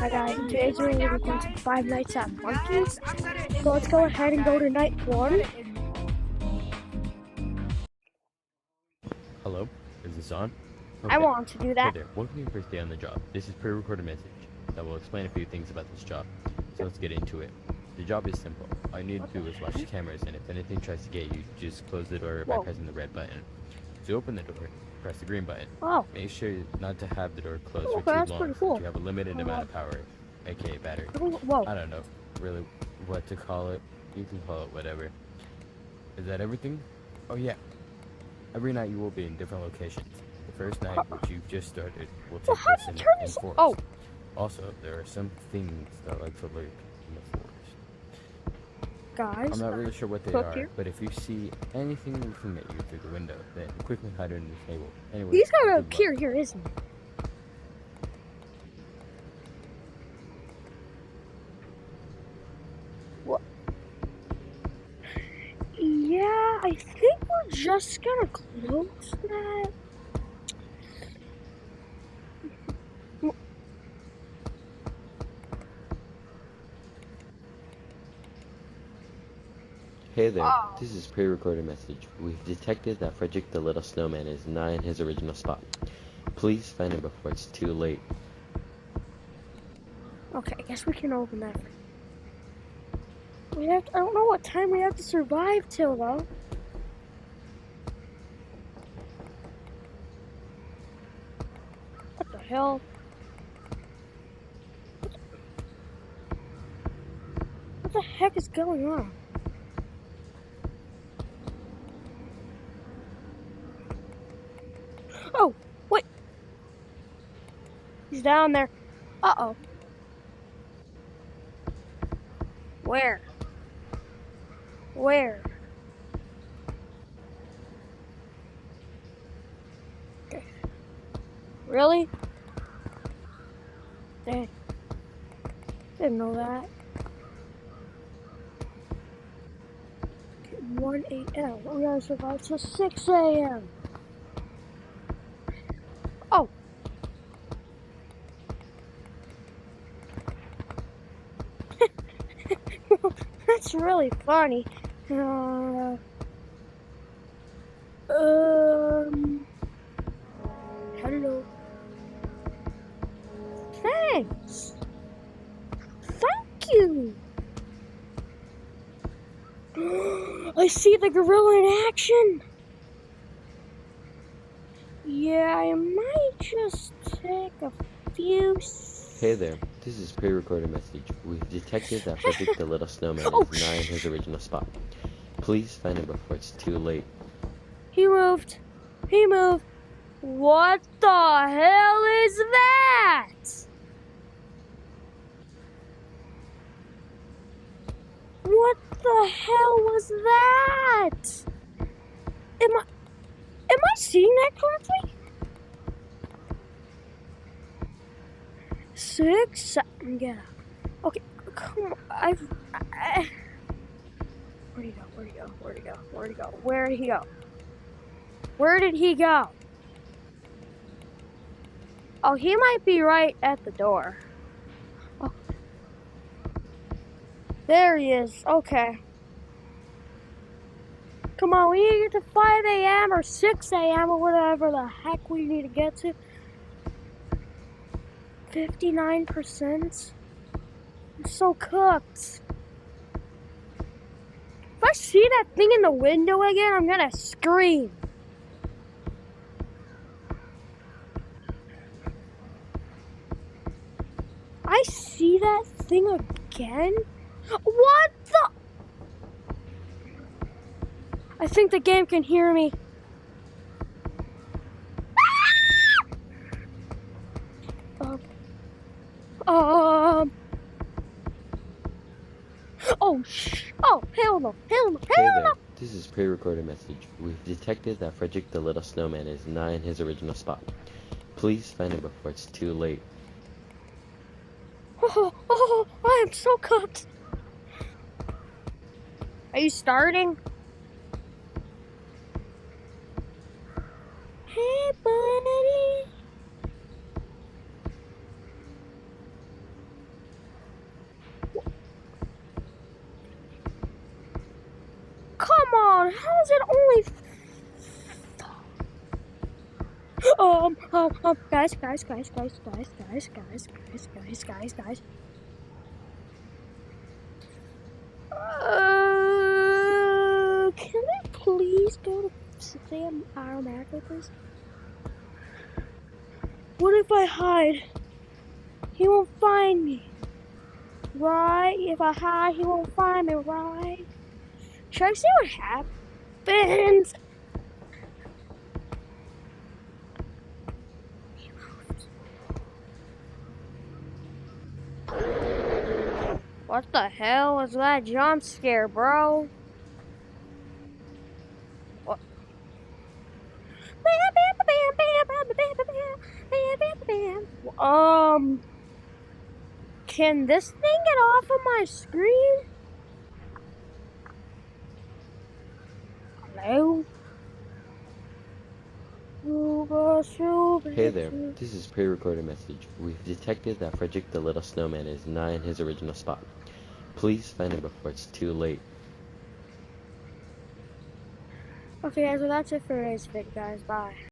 Hi guys, today's we're going to be playing Five Nights at Monkey's. So let's go ahead and go to night 1. Hello, is this on? I want to do Hey that. there, welcome to your first day on the job. This is pre-recorded message that will explain a few things about this job. So let's get into it. The job is simple. All you need to do is watch the cameras, and if anything tries to get you, just close the door by pressing the red button. To open the door, press the green button. Oh, Make sure not to have the door closed okay, for too that's long, pretty cool. since you have a limited amount of power, aka battery. Whoa. I don't know really what to call it. You can call it whatever. Is that everything? Oh yeah. Every night you will be in different locations. The first night, which you've just started, will take how place do you in turn this? forest. Oh. Also, there are some things that like to lurk in the forest. Guys, I'm not really sure what they look are, here. but if you see anything looking at you through the window, then quickly hide under the table. Anyway, He's got to good luck. appear here, isn't he? What? Yeah, I think we're just gonna close that. Hey there, this is pre-recorded message. We've detected that Frederick the Little Snowman is not in his original spot. Please find him before it's too late. Okay, I guess we can open that. I don't know what time we have to survive till though. What the hell? What the heck is going on? Oh, wait. He's down there. Uh-oh. Where? Where? Okay. Really? Dang. Didn't know that. Okay, 1 a.m. We gotta survive till 6 a.m. Oh. That's really funny. Hello. Thanks. Thank you. I see the gorilla in action. Yeah, I might just take a few. Hey there, this is pre-recorded message. We've detected that Frederick the Little Snowman is not in his original spot. Please find him before it's too late. He moved. He moved. What the hell is that? What the hell was that? Am I seeing that correctly? 6, 7, get out. Okay, come on. Where'd he go? Where'd he go? Where'd he go? Where'd he go? Where did he go? Where did he go? Oh, he might be right at the door. Oh. There he is. Okay. Come on, we need to get to 5 a.m. or 6 a.m. or whatever the heck we need to get to. 59%. I'm so cooked. If I see that thing in the window again, I'm gonna scream. I see that thing again? What the? I think the game can hear me. Oh, hell no. Hey there, this is pre-recorded message. We've detected that Frederick the Little Snowman is not in his original spot. Please find him before it's too late. Oh, I am so cooked. Are you starting? Hey, buddy. God, how is it only? Guys. Can we please go to Sam automatically, please? What if I hide? He won't find me. Right? If I hide, he won't find me, right? Should I see what happens? He moved. What the hell was that jump scare, bro? What? Can this thing get off of my screen? Hello? Hey there, this is pre-recorded message. We've detected that Frederick the Little Snowman is not in his original spot. Please find him before it's too late. Okay, guys, well that's it for today's video, guys. Bye.